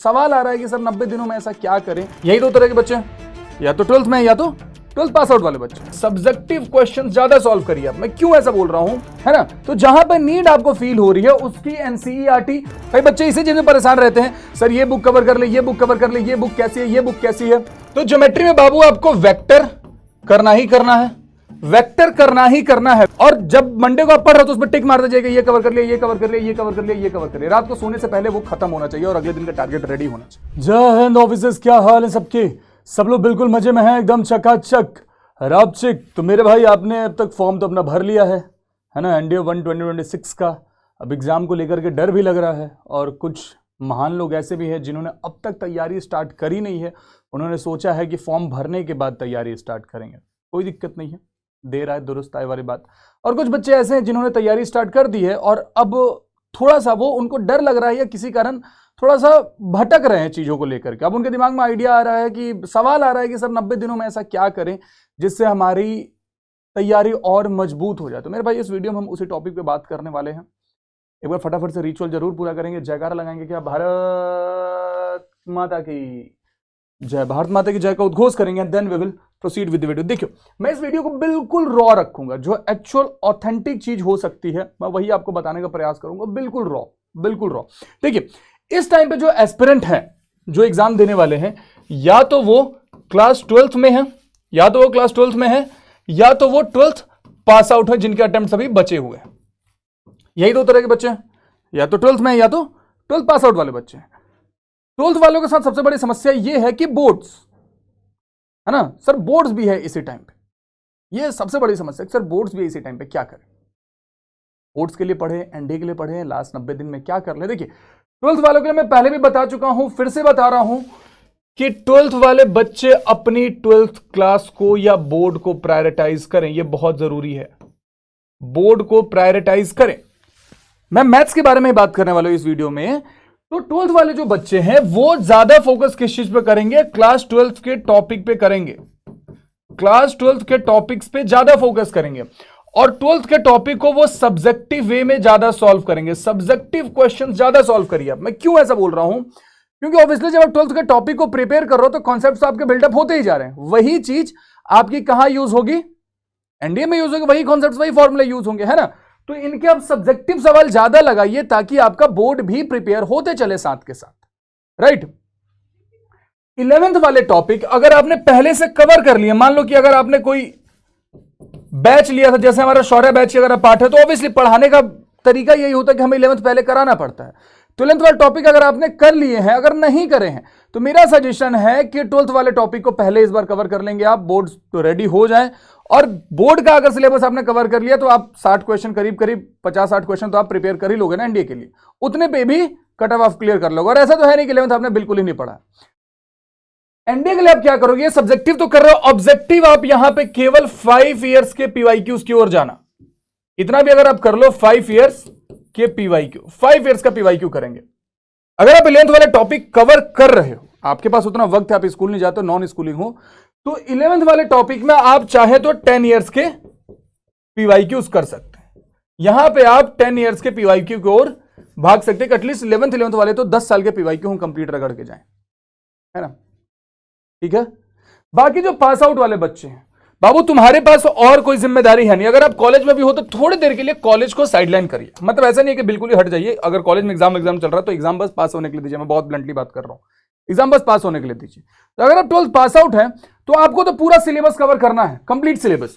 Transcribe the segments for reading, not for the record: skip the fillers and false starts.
सवाल आ रहा है कि सर 90 दिनों में ऐसा क्या करें। यही दो तरह के बच्चे हैं, या तो 12th में या तो 12th पास आउट वाले बच्चे। सब्जेक्टिव क्वेश्चन ज्यादा सॉल्व करिए आप। मैं क्यों ऐसा बोल रहा हूं, है ना? तो जहां पर नीड आपको फील हो रही है उसकी एनसीईआरटी। कई बच्चे इसी चीज में परेशान रहते हैं, सर ये बुक कवर कर ले, ये बुक कवर कर ले, ये बुक कैसी है, ये बुक कैसी है। तो ज्योमेट्री में बाबू आपको वेक्टर करना ही करना है, वेक्टर करना ही करना है। और जब मंडे को आप पढ़ रहे हो तो उसमें टिक मारते जाइए, ये कवर कर लिया, ये कवर कर लिया, ये कवर कर लिया, ये कवर कर लिया। रात को सोने से पहले वो खत्म होना चाहिए और अगले दिन का टारगेट रेडी होना चाहिए। जय हिंद ऑफिसर्स, क्या हाल है सबके? सब लोग बिल्कुल मजे में हैं, एकदम चकाचक रापचिक। तो मेरे भाई आपने अब तक फॉर्म तो अपना भर लिया है ना, एनडीए 1 2026 का। अब एग्जाम को लेकर के डर भी लग रहा है और कुछ महान लोग ऐसे भी हैं जिन्होंने अब तक तैयारी स्टार्ट करी नहीं है। उन्होंने सोचा है कि फॉर्म भरने के बाद तैयारी स्टार्ट करेंगे। कोई दिक्कत नहीं है, देर आए दुरुस्त आए वाली बात। और कुछ बच्चे ऐसे हैं जिन्होंने तैयारी स्टार्ट कर दी है और अब थोड़ा सा वो उनको डर लग रहा है या किसी कारण थोड़ा सा भटक रहे हैं चीजों को लेकर के। अब उनके दिमाग में आइडिया आ रहा है कि सवाल आ रहा है कि सर 90 दिनों में ऐसा क्या करें जिससे हमारी तैयारी और मजबूत हो जाए। तो मेरे भाई इस वीडियो में हम उसी टॉपिक पे बात करने वाले हैं। एक बार फटाफट से रिचुअल जरूर पूरा करेंगे, जयकारा लगाएंगे। क्या भारत माता की जय, भारत माता की जय का उद्घोष करेंगे, then we will proceed with the video. देखियो, मैं इस वीडियो को बिल्कुल रॉ रखूंगा, जो एक्चुअल ऑथेंटिक चीज हो सकती है मैं वही आपको बताने का प्रयास करूंगा, बिल्कुल रॉ, बिल्कुल रॉ। देखिए, इस टाइम पे जो एस्पिरेंट है, जो एग्जाम देने वाले हैं, या तो वो क्लास 12th में है, या तो वो क्लास 12th में है, या तो वो 12th पास आउट है जिनके अटेम्प्ट अभी बचे हुए हैं। यही दो तरह के बच्चे हैं, या तो 12th में है या तो 12th पास आउट वाले बच्चे हैं। 12th वालों के साथ सबसे बड़ी समस्या ये है कि बोर्ड्स, है ना सर, बोर्ड्स भी है इसी टाइम पे। ये सबसे बड़ी समस्या है सर, बोर्ड्स भी है इसी टाइम पे, क्या करें? बोर्ड्स के लिए पढ़े, एनडीए के लिए पढ़े, लास्ट 90 दिन में क्या कर ले। देखिए, 12th वालों के लिए मैं पहले भी बता चुका हूं, फिर से बता रहा हूं कि 12th वाले बच्चे अपनी 12th क्लास को या बोर्ड को प्रायोरिटाइज करें। यह बहुत जरूरी है, बोर्ड को प्रायोरिटाइज करें। मैं मैथ्स के बारे में बात करने वाला हूं इस वीडियो में। तो 12th वाले जो बच्चे हैं वो ज्यादा फोकस किस चीज पे करेंगे? क्लास 12th के टॉपिक पे करेंगे, क्लास 12th के टॉपिक्स पे ज्यादा फोकस करेंगे। और 12th के टॉपिक को वो सब्जेक्टिव वे में ज्यादा सॉल्व करेंगे, सब्जेक्टिव क्वेश्चन ज्यादा सॉल्व करिए। मैं क्यों ऐसा बोल रहा हूं? क्योंकि ऑब्वियसली जब आप 12th के टॉपिक को प्रिपेयर कर रहे हो तो कॉन्सेप्ट्स आपके बिल्डअप होते ही जा रहे हैं। वही चीज आपकी कहां यूज होगी? एनडीए में यूज होगी, वही कॉन्सेप्ट्स, वही फॉर्मूला यूज होंगे, है ना? तो इनके आप सब्जेक्टिव सवाल ज्यादा लगाइए ताकि आपका बोर्ड भी प्रिपेयर होते चले साथ के साथ, राइट? 11th वाले टॉपिक अगर आपने पहले से कवर कर लिए, मान लो कि अगर आपने कोई बैच लिया था, जैसे हमारा शौर्य बैच की अगर पाठ है, तो ऑब्वियसली पढ़ाने का तरीका यही होता है कि हमें 11th पहले कराना पड़ता है। 12th वाले टॉपिक अगर आपने कर लिए हैं, अगर नहीं करे हैं, तो मेरा सजेशन है कि 12th वाले टॉपिक को पहले इस बार कवर कर लेंगे आप, बोर्ड तो रेडी हो जाए। और बोर्ड का अगर सिलेबस आपने कवर कर लिया तो आप 60 क्वेश्चन, करीब 50-60 क्वेश्चन तो आप प्रिपेयर कर ही लोगे ना एनडीए के लिए, उतने पे भी कट ऑफ क्लियर कर लोगे। और ऐसा तो है नहीं कि 11th आपने बिल्कुल ही नहीं पढ़ा। एनडीए के लिए आप क्या करोगे? सब्जेक्टिव तो कर रहे हो, ऑब्जेक्टिव आप यहां पे केवल 5 इयर्स के पीवाईक्यूज की ओर जाना। इतना भी अगर आप कर लो, 5 इयर्स के पीवाईक्यू, 5 इयर्स का पीवाईक्यू करेंगे। अगर आप 11th वाले टॉपिक कवर कर रहे हो, आपके पास उतना वक्त है, आप स्कूल नहीं जाते, नॉन स्कूलिंग हो, तो 11th वाले टॉपिक में आप चाहे तो 10 इयर्स के पीवाईक्यूज कर सकते हैं। यहां पे आप 10 इयर्स के पीवाईक्यू की ओर भाग सकते हैं। एटलीस्ट 11th वाले तो 10 साल के पीवाईक्यू हम कंप्लीट रगड़ के जाएं, है ना? ठीक है। बाकी जो पास आउट वाले बच्चे हैं, बाबू तुम्हारे पास और कोई जिम्मेदारी है नहीं। अगर आप कॉलेज में भी हो तो थोड़ी देर के लिए कॉलेज को साइडलाइन करिए। मतलब ऐसा नहीं है कि बिल्कुल ही हट जाइए। अगर कॉलेज में एग्जाम चल रहा है तो एग्जाम बस पास होने के लिए दीजिए। मैं बहुत ब्लंटली बात कर रहा हूं, एग्जाम बस पास होने के लिए दीजिए। तो अगर आप 12th पास आउट है तो आपको तो पूरा सिलेबस कवर करना है, complete syllabus,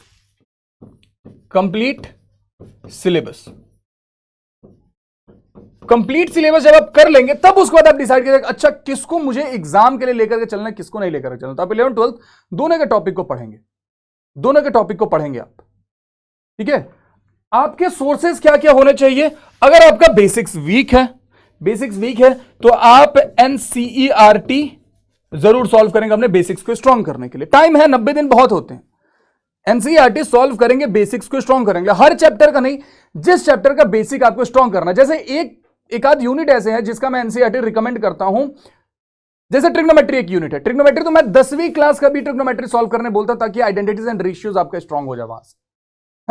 complete syllabus, complete syllabus जब आप कर लेंगे तब उसके बाद आप डिसाइड करेंगे अच्छा किसको मुझे एग्जाम के लिए लेकर के चलना है, किसको नहीं लेकर के चलना। तो आप 11th 12th दोनों के टॉपिक को पढ़ेंगे, दोनों के टॉपिक को पढ़ेंगे आप, ठीक है। आपके सोर्सेस क्या क्या होने चाहिए? अगर आपका बेसिक्स वीक है, बेसिक्स वीक है तो आप एनसीईआरटी जरूर सॉल्व करेंगे अपने बेसिक्स को स्ट्रॉन्ग करने के लिए। टाइम है, 90 दिन बहुत होते हैं। एनसीईआरटी सॉल्व करेंगे, बेसिक्स को स्ट्रॉन्ग करेंगे, हर चैप्टर का नहीं, जिस चैप्टर का बेसिक आपको स्ट्रॉन्ग करना है। जैसे एक आध यूनिट ऐसे है जिसका मैं एनसीईआरटी रिकमेंड करता हूं, जैसे ट्रिग्नोमेट्री एक यूनिट है। ट्रिग्नोमेट्री तो मैं 10वीं क्लास का भी ट्रिग्नोमेट्री सॉल्व करने बोलता ताकि आइडेंटिटीज एंड रेशियोज आपका स्ट्रॉन्ग हो जाए वहां से,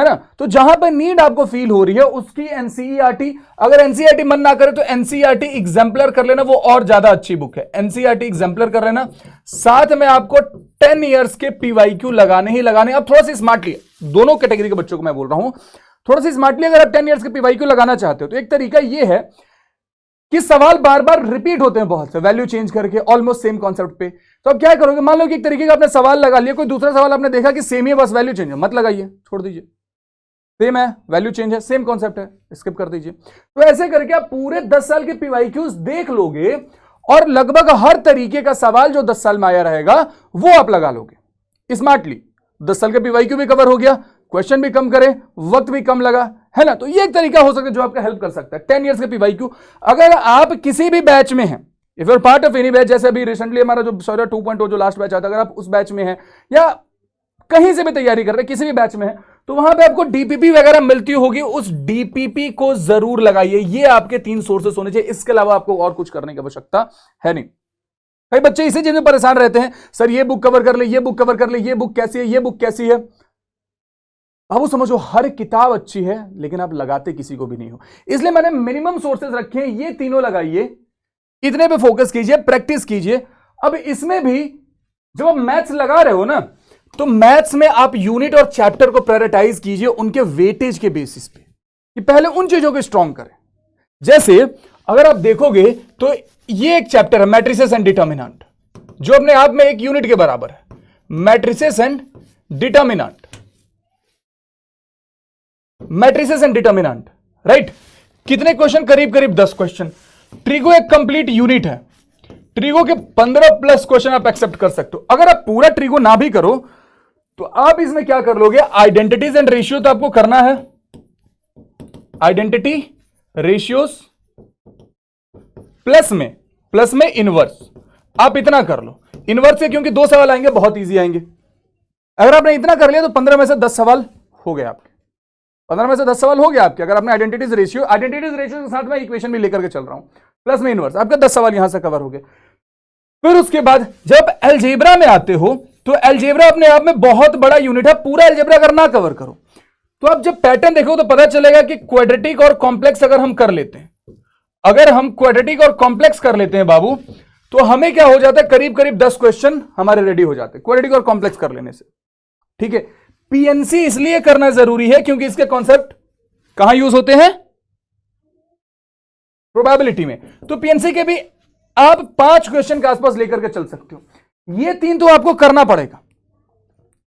है ना। तो जहां पर नीड आपको फील हो रही है उसकी एनसीईआरटी, अगर एनसीईआरटी मन ना करे तो एनसीईआरटी एग्जाम्पलर कर लेना, वो और ज्यादा अच्छी बुक है। एनसीईआरटी एग्जाम्पलर कर लेना, साथ में आपको 10 इयर्स के पीवाईक्यू लगाने ही लगाने। अब थोड़ा सा स्मार्टली, दोनों कैटेगरी के बच्चों को मैं बोल रहा हूं, थोड़ा सा स्मार्टली अगर आप 10 इयर्स के पीवाईक्यू लगाना चाहते हो तो एक तरीका यह है कि सवाल बार बार रिपीट होते हैं बहुत से, वैल्यू चेंज करके ऑलमोस्ट सेम कॉन्सेप्ट पे। तो अब क्या करोगे, मान लो कि एक तरीके का आपने सवाल लगा लिया, कोई दूसरा सवाल आपने देखा कि सेम ही है, बस वैल्यू चेंज है, मत लगाइए, छोड़ दीजिए। सेम है, वैल्यू चेंज है, सेम कॉन्सेप्ट है, स्किप कर दीजिए। तो ऐसे करके आप पूरे 10 साल के पीवाईक्यूज देख लोगे और लगभग हर तरीके का सवाल जो 10 साल में आया रहेगा वो आप लगा लोगे स्मार्टली। 10 साल के पीवाईक्यू भी कवर हो गया, क्वेश्चन भी कम करे, वक्त भी कम लगा, है ना। तो ये एक तरीका हो सकता है जो आपका हेल्प कर सकता है। 10 इयर्स के पीवाईक्यू अगर आप किसी भी बैच में हैं, if you are part of any batch, जैसे अभी रिसेंटली हमारा जो सौर्य 2.0 जो लास्ट बैच आता है, अगर आप उस बैच में हैं या कहीं से भी तैयारी कर रहे हैं, किसी भी बैच में है, तो वहां पे आपको डीपीपी वगैरह मिलती होगी, उस डीपीपी को जरूर लगाइए। ये आपके 3 सोर्सेस होने चाहिए, इसके अलावा आपको और कुछ करने की आवश्यकता है नहीं। कई बच्चे इसी चीज में परेशान रहते हैं, सर ये बुक कवर कर ले, ये बुक कवर कर ले, ये बुक कैसी है, ये बुक कैसी है। बाबू समझो, हर किताब अच्छी है लेकिन आप लगाते किसी को भी नहीं हो, इसलिए मैंने मिनिमम सोर्सेज रखे हैं, ये तीनों लगाइए, इतने पे फोकस कीजिए, प्रैक्टिस कीजिए। अब इसमें भी जब आप मैथ्स लगा रहे हो ना, तो मैथ्स में आप यूनिट और चैप्टर को प्रायोरिटाइज कीजिए उनके वेटेज के बेसिस पे, कि पहले उन चीजों को स्ट्रॉन्ग करें। जैसे अगर आप देखोगे तो ये एक चैप्टर है मैट्रिसेस एंड डिटर्मिनेंट, जो अपने आप में एक यूनिट के बराबर है, matrices and determinant, matrices and determinant, right. कितने क्वेश्चन, करीब करीब 10 क्वेश्चन। ट्रिगो एक कंप्लीट यूनिट है, ट्रिगो के 15+ क्वेश्चन आप एक्सेप्ट कर सकते हो। अगर आप पूरा ट्रिगो ना भी करो तो आप इसमें क्या कर लोगे, आइडेंटिटीज एंड रेशियो तो आपको करना है, आइडेंटिटी रेशियोज प्लस में इनवर्स, आप इतना कर लो। इनवर्स से क्योंकि 2 सवाल आएंगे, बहुत इजी आएंगे। अगर आपने इतना कर लिया तो 15 में से 10 सवाल हो गए आपके, 15 में से 10 सवाल हो गए आपके। अगर आपने आइडेंटिटीज रेशियो के साथ में इक्वेशन भी लेकर के चल रहा हूं, प्लस में इनवर्स, आपके 10 सवाल यहां से कवर हो गए। फिर उसके बाद जब अलजेब्रा में आते हो तो अलजेब्रा अपने आप में बहुत बड़ा यूनिट है, पूरा अलजेब्रा अगर ना कवर करो तो आप जब पैटर्न देखो तो पता चलेगा कि क्वाड्रेटिक और कॉम्प्लेक्स अगर हम कर लेते हैं, अगर हम क्वाड्रेटिक और कॉम्प्लेक्स कर लेते हैं बाबू, तो हमें क्या हो जाता है, करीब करीब 10 क्वेश्चन हमारे रेडी हो जाते हैं क्वाड्रेटिक और कॉम्प्लेक्स कर लेने से। ठीक है, पीएनसी इसलिए करना जरूरी है क्योंकि इसके कॉन्सेप्ट कहां यूज होते हैं, प्रोबेबिलिटी में। तो पीएनसी के भी आप 5 क्वेश्चन के आसपास लेकर के चल सकते हो। ये 3 तो आपको करना पड़ेगा,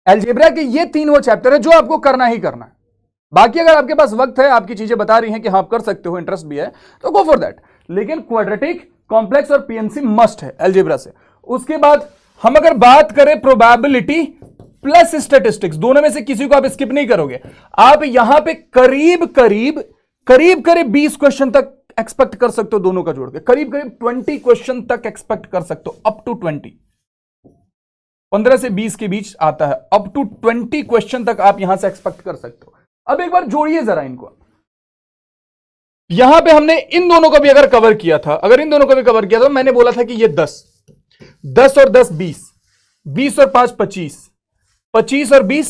अलजेब्रा के ये 3 वो चैप्टर है जो आपको करना ही करना है। बाकी अगर आपके पास वक्त है, आपकी चीजें बता रही हैं कि हाँ आप कर सकते हो, इंटरेस्ट भी है, तो गो फॉर दैट। लेकिन क्वाड्रेटिक, कॉम्प्लेक्स और पीएनसी मस्ट है अलजेब्रा से। उसके बाद हम अगर बात करें प्रोबेबिलिटी प्लस स्टैटिस्टिक्स, दोनों में से किसी को आप स्किप नहीं करोगे। आप यहां पे करीब करीब 20 क्वेश्चन तक एक्सपेक्ट कर सकते हो, दोनों का जोड़ के करीब करीब 20 क्वेश्चन तक एक्सपेक्ट कर सकते हो, अप टू 20, 15 से 20 के बीच आता है, अप टू 20 क्वेश्चन तक आप यहां से एक्सपेक्ट कर सकते हो। अब एक बार जोड़िए जरा इनको, यहां पे हमने इन दोनों को भी अगर कवर किया था, अगर इन दोनों को भी कवर किया था, मैंने बोला था कि ये 10 और 10 20, 20 और 5 25, 25 और 20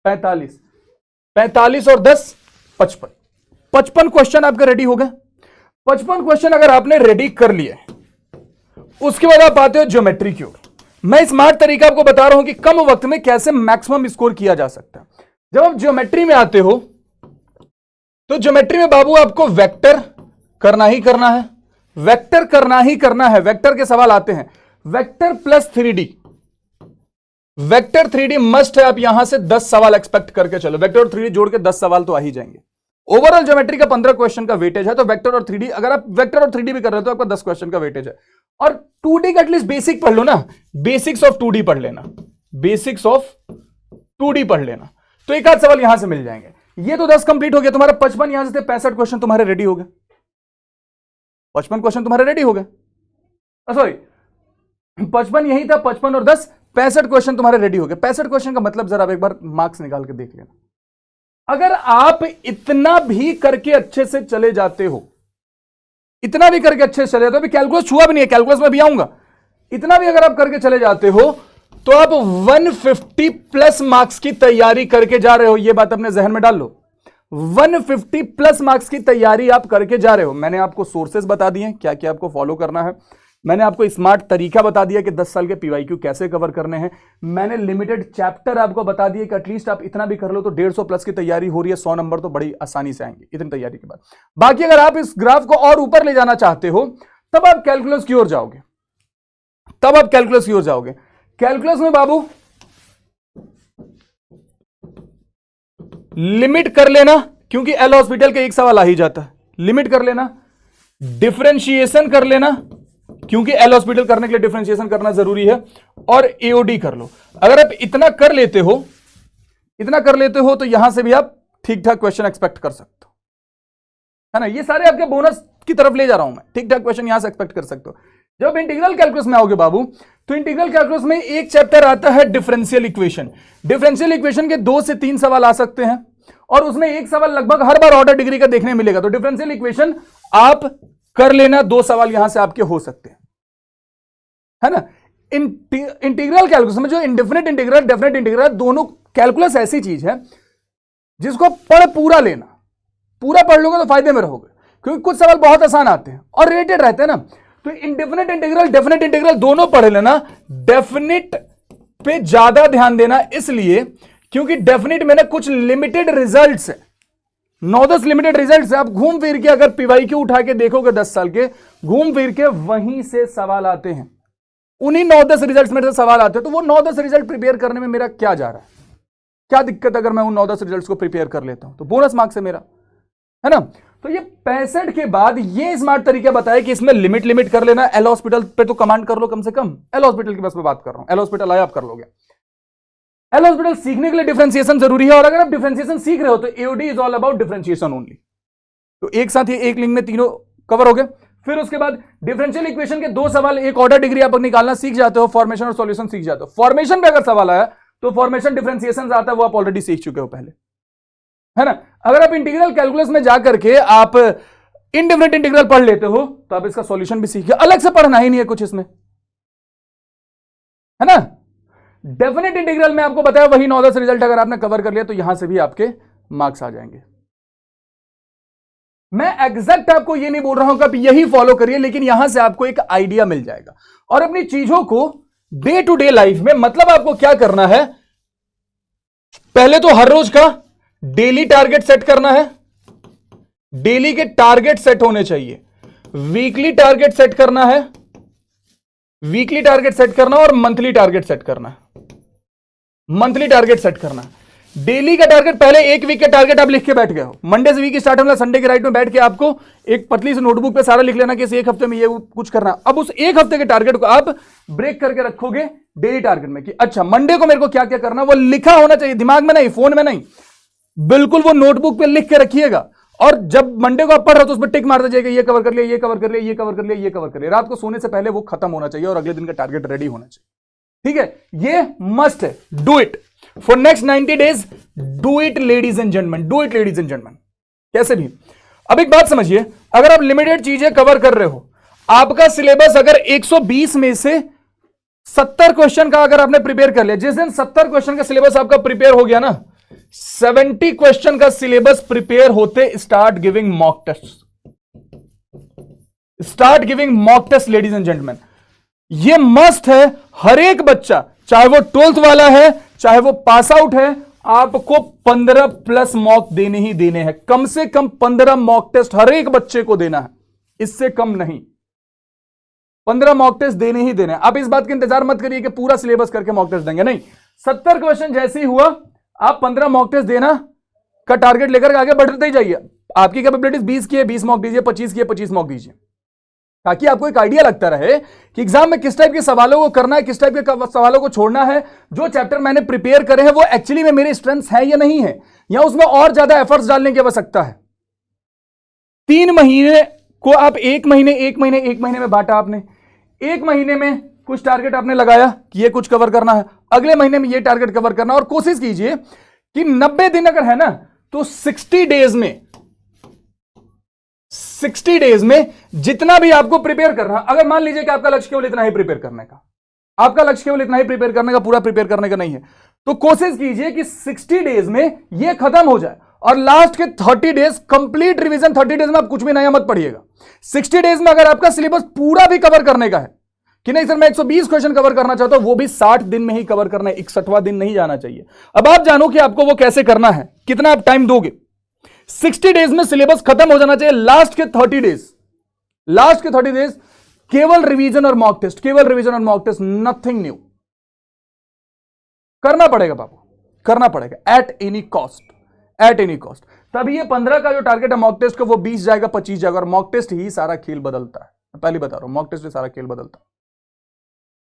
45, 45 और 10 55, 55 क्वेश्चन आपके रेडी हो गए। 55 क्वेश्चन अगर आपने रेडी कर लिए, उसके बाद आप आते हो ज्योमेट्री की ओर। मैं स्मार्ट तरीका आपको बता रहा हूं कि कम वक्त में कैसे मैक्सिमम स्कोर किया जा सकता है। जब आप ज्योमेट्री में आते हो तो ज्योमेट्री में बाबू आपको वेक्टर करना ही करना है, वेक्टर करना ही करना है। वेक्टर के सवाल आते हैं, vector plus 3D, vector 3D must है। आप यहां से 10 सवाल एक्सपेक्ट करके चलो, वेक्टर और 3D जोड़ के 10 सवाल तो आ ही जाएंगे। ओवरऑल ज्योमेट्री का 15 क्वेश्चन का वेटेज है, तो वेक्टर और 3D, अगर आप वेक्टर और 3D भी कर रहे हो तो आपका 10 क्वेश्चन का वेटेज है। और 2D का एटलीस्ट बेसिक पढ़ लो ना, बेसिक्स ऑफ 2D पढ़ लेना, बेसिक्स ऑफ 2D पढ़ लेना, तो एक आध सवाल यहां से मिल जाएंगे। ये तो 10 कंप्लीट हो गया तुम्हारा। 55 यहां से थे, 65 क्वेश्चन तुम्हारे रेडी हो गए, 55 क्वेश्चन तुम्हारे रेडी हो गए, सॉरी 55 यही था, 55 और 10 65 क्वेश्चन तुम्हारे रेडी हो गए। 65 क्वेश्चन का मतलब जरा एक बार मार्क्स निकाल के देख लेना। अगर आप इतना भी करके अच्छे से चले जाते हो, इतना भी करके अच्छे से चले जाते हो, अभी कैलकुलस छुआ भी नहीं है, कैलकुलस में भी आऊंगा, इतना भी अगर आप करके चले जाते हो तो आप 150 प्लस मार्क्स की तैयारी करके जा रहे हो, यह बात अपने जहन में डाल लो। 150 प्लस मार्क्स की तैयारी आप करके जा रहे हो। मैंने आपको सोर्सेस बता दिए क्या क्या आपको फॉलो करना है, मैंने आपको स्मार्ट तरीका बता दिया कि 10 साल के पीवाईक्यू कैसे कवर करने हैं, मैंने लिमिटेड चैप्टर आपको बता दिए कि एटलीस्ट आप इतना भी कर लो तो 150 प्लस की तैयारी हो रही है, 100 नंबर तो बड़ी आसानी से आएंगे इतनी तैयारी के बाद। बाकी अगर आप इस ग्राफ को और ऊपर ले जाना चाहते हो तब आप कैलकुलस की ओर जाओगे, तब आप कैलकुलस की ओर जाओगे। कैलकुलस में बाबू लिमिट कर लेना, क्योंकि एल हॉस्पिटल के एक सवाल आ ही जाता है, लिमिट कर लेना, डिफरेंशिएशन कर लेना, क्योंकि एल हॉस्पिटल करने के लिए डिफरेंशिएशन करना जरूरी है, और एओडी कर लो। अगर आप इतना कर लेते हो, इतना कर लेते हो तो यहां से भी आप ठीक ठाक क्वेश्चन एक्सपेक्ट कर सकते हो, है ना। ये सारे आपके बोनस की तरफ ले जा रहा हूं मैं, ठीक ठाक क्वेश्चन यहां से एक्सपेक्ट कर सकते हो। जब इंटीग्रल कैलकुलस में आओगे बाबू, तो इंटीग्रल कैलकुलस में एक चैप्टर आता है डिफरेंशियल इक्वेशन। डिफरेंशियल इक्वेशन के 2 से 3 सवाल आ सकते हैं, और उसमें एक सवाल लगभग हर बार ऑर्डर डिग्री का देखने मिलेगा। तो डिफरेंशियल इक्वेशन आप कर लेना, 2 सवाल यहां से आपके हो सकते हैं, है ना। इंटीग्रल कैलकुलस में जो इंडेफिनिट इंटीग्रल, डेफिनेट इंटीग्रल, दोनों कैलकुलस ऐसी चीज है जिसको पढ़ पूरा लेना, पूरा पढ़ लोगे तो फायदे में रहोगे, क्योंकि कुछ सवाल बहुत आसान आते हैं और रिलेटेड रहते हैं ना। तो इंडेफिनिट इंटीग्रल, डेफिनेट इंटीग्रल दोनों पढ़ लेना। डेफिनिट पे ज्यादा ध्यान देना, इसलिए क्योंकि डेफिनेट में ना कुछ लिमिटेड रिजल्ट्स है, 9-10 लिमिटेड रिजल्ट्स है। आप घूम फिर के अगर पीवाईक्यू उठा के देखोगे 10 साल के, घूम फिर के वहीं से सवाल आते हैं, उन्हीं 9-10 रिजल्ट्स में से सवाल आते हैं। तो वो 9-10 रिजल्ट प्रिपेयर करने में मेरा क्या जा रहा है, क्या दिक्कत अगर मैं उन 9-10 रिजल्ट्स को प्रिपेयर कर लेता हूं, तो बोनस मार्क्स है मेरा, है ना। तो ये 65 के बाद ये स्मार्ट तरीका बताया कि इसमें लिमिट कर लेना। एल हॉस्पिटल पे तो कमांड कर लो कम से कम, एल हॉस्पिटल की बस मैं बात कर रहा हूं, एल हॉस्पिटल आया आप कर लोगे। एल हॉस्पिटल सीखने के लिए डिफरेंशिएशन जरूरी है, और अगर आप डिफरेंशिएशन सीख रहे हो तो AOD is all about differentiation only. तो एक साथ ही एक लिंक में तीनों कवर हो गए। फिर उसके बाद डिफरेंशियल इक्वेशन के 2 सवाल, एक ऑर्डर डिग्री आप निकालना सीख जाते हो, फॉर्मेशन और सॉल्यूशन सीख जाते हो। फॉर्मेशन पे अगर सवाल आया तो फॉर्मेशन डिफरेंशिएशन आता है, वो आप ऑलरेडी सीख चुके हो पहले, है ना। अगर आप इंटीग्रल कैलकुलस में जाकर के आप इनडेफिनिट इंटीग्रल पढ़ लेते हो तो आप इसका सॉल्यूशन भी सीख, अलग से पढ़ना ही नहीं है कुछ इसमें, है ना। डेफिनेट इंटीग्रल में आपको बताया वही 9-10 रिजल्ट अगर आपने कवर कर लिया तो यहां से भी आपके मार्क्स आ जाएंगे। मैं एग्जैक्ट आपको ये नहीं बोल रहा हूं कि आप यही फॉलो करिए, लेकिन यहां से आपको एक आइडिया मिल जाएगा। और अपनी चीजों को डे टू डे लाइफ में, मतलब आपको क्या करना है, पहले तो हर रोज का डेली टारगेट सेट करना है, डेली के टारगेट सेट होने चाहिए। वीकली टारगेट सेट करना है, वीकली टारगेट सेट करना, और मंथली टारगेट सेट करना, मंथली टारगेट सेट करना। डेली का टारगेट, पहले एक वीक का टारगेट आप लिख के बैठ गए हो, मंडे से वीक स्टार्ट होना, संडे के राइट में बैठ के आपको एक पतली सी नोटबुक पे सारा लिख लेना कि इस एक हफ्ते में ये कुछ करना। अब उस एक हफ्ते के टारगेट को आप ब्रेक करके रखोगे डेली टारगेट में, कि अच्छा मंडे को मेरे को क्या क्या करना, वो लिखा होना चाहिए, दिमाग में नहीं, फोन में नहीं, बिल्कुल वो नोटबुक पे लिख के रखिएगा। और जब मंडे को आप पढ़ रहे हो तो उस पर टिक मारते जाइएगा, ये कवर कर लिया, ये कवर कर लिया, ये कवर कर लिया, ये कवर कर लिया। रात को सोने से पहले वो खत्म होना चाहिए और अगले दिन का टारगेट रेडी होना चाहिए, ठीक है। ये मस्ट है, do it for next 90 days, do it ladies and gentleman, do it ladies and gentleman, कैसे भी। अब एक बात समझिए, अगर आप लिमिटेड चीजें कवर कर रहे हो, आपका सिलेबस अगर 120 में से 70 क्वेश्चन का अगर आपने प्रिपेयर कर लिया, जिस दिन 70 क्वेश्चन का सिलेबस आपका प्रिपेयर हो गया ना, 70 क्वेश्चन का सिलेबस प्रिपेयर होते start giving mock test, start giving mock test ladies and gentleman. ये मस्ट है, हर एक बच्चा, चाहे वो 12th वाला है, चाहे वो पास आउट है, आपको 15 प्लस मॉक देने ही देने हैं। कम से कम 15 मॉक टेस्ट हर एक बच्चे को देना है, इससे कम नहीं, 15 मॉक टेस्ट देने ही देने हैं। आप इस बात का इंतजार मत करिए कि पूरा सिलेबस करके मॉक टेस्ट देंगे, नहीं। 70 क्वेश्चन जैसे ही हुआ, आप 15 मॉक टेस्ट देना का टारगेट लेकर आगे बढ़ते ही जाइए। आपकी कैपेबिलिटीज 20 की है, 20 मॉक दीजिए, 25 की है, 25 मॉक दीजिए, ताकि आपको एक आइडिया लगता रहे कि एग्जाम में किस टाइप के सवालों को करना है, किस टाइप के सवालों को छोड़ना है। जो चैप्टर मैंने प्रिपेयर करे हैं वो एक्चुअली में मेरे स्ट्रेंथ है या नहीं है, या उसमें और ज्यादा एफर्ट्स डालने की आवश्यकता है। 3 महीने को आप एक महीने में बांटा आपने, एक महीने में कुछ टारगेट आपने लगाया कि ये कुछ कवर करना है, अगले महीने में ये टारगेट कवर करना, और कोशिश कीजिए कि 90 दिन अगर है ना तो 60 डेज में जितना भी आपको प्रिपेयर करना, अगर मान लीजिए कि आपका लक्ष्य केवल इतना ही प्रिपेयर करने का, आपका लक्ष्य केवल इतना ही प्रिपेयर करने का, पूरा प्रिपेयर करने का नहीं है। तो कोशिश कीजिए कि 60 डेज में यह खत्म हो जाए और लास्ट के 30 डेज कंप्लीट रिवीजन। 30 डेज में आप कुछ भी नया मत पढ़िएगा। 60 डेज में अगर आपका सिलेबस पूरा भी कवर करने का है कि नहीं सर मैं 120 क्वेश्चन कवर करना चाहता हूं, वो भी 60 दिन में ही कवर करना है, 61वां दिन नहीं जाना चाहिए। अब आप जानो कि आपको वो कैसे करना है, कितना आप टाइम दोगे। 60 डेज में सिलेबस खत्म हो जाना चाहिए। लास्ट के 30 डेज केवल रिवीजन और मॉक टेस्ट, केवल रिवीजन और मॉक टेस्ट, नथिंग न्यू। करना पड़ेगा बाबू, करना पड़ेगा at any cost, at any cost. तभी ये 15 का जो टारगेट है मॉक टेस्ट का, वो 20 जाएगा, 25 जाएगा। और मॉक टेस्ट ही सारा खेल बदलता है, मैं पहले बता रहा हूं, मॉक टेस्ट ही सारा खेल बदलता है।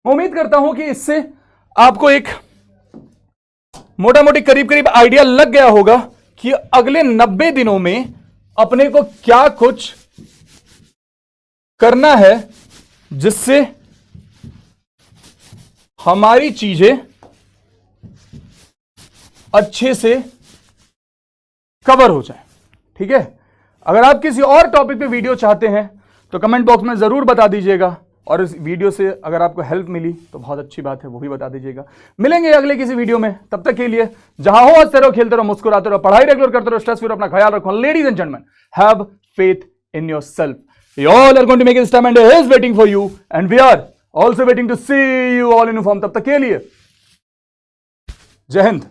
मैं उम्मीद करता हूं कि इससे आपको एक मोटा मोटी करीब करीब आइडिया लग गया होगा कि अगले 90 दिनों में अपने को क्या कुछ करना है जिससे हमारी चीजें अच्छे से कवर हो जाए। ठीक है, अगर आप किसी और टॉपिक पे वीडियो चाहते हैं तो कमेंट बॉक्स में जरूर बता दीजिएगा, और इस वीडियो से अगर आपको हेल्प मिली तो बहुत अच्छी बात है, वो भी बता दीजिएगा। मिलेंगे अगले किसी वीडियो में, तब तक के लिए जहां हो हंसते रहो, खेलते रहो, मुस्कुराते रहो, पढ़ाई रेगुलर करते रहो, स्ट्रेस फ्री, अपना ख्याल रखो। Ladies and gentleman, have faith in yourself. You all are going to make this time and he is waiting for you and we are also waiting to see you all in uniform. तब तक के लिए जय हिंद।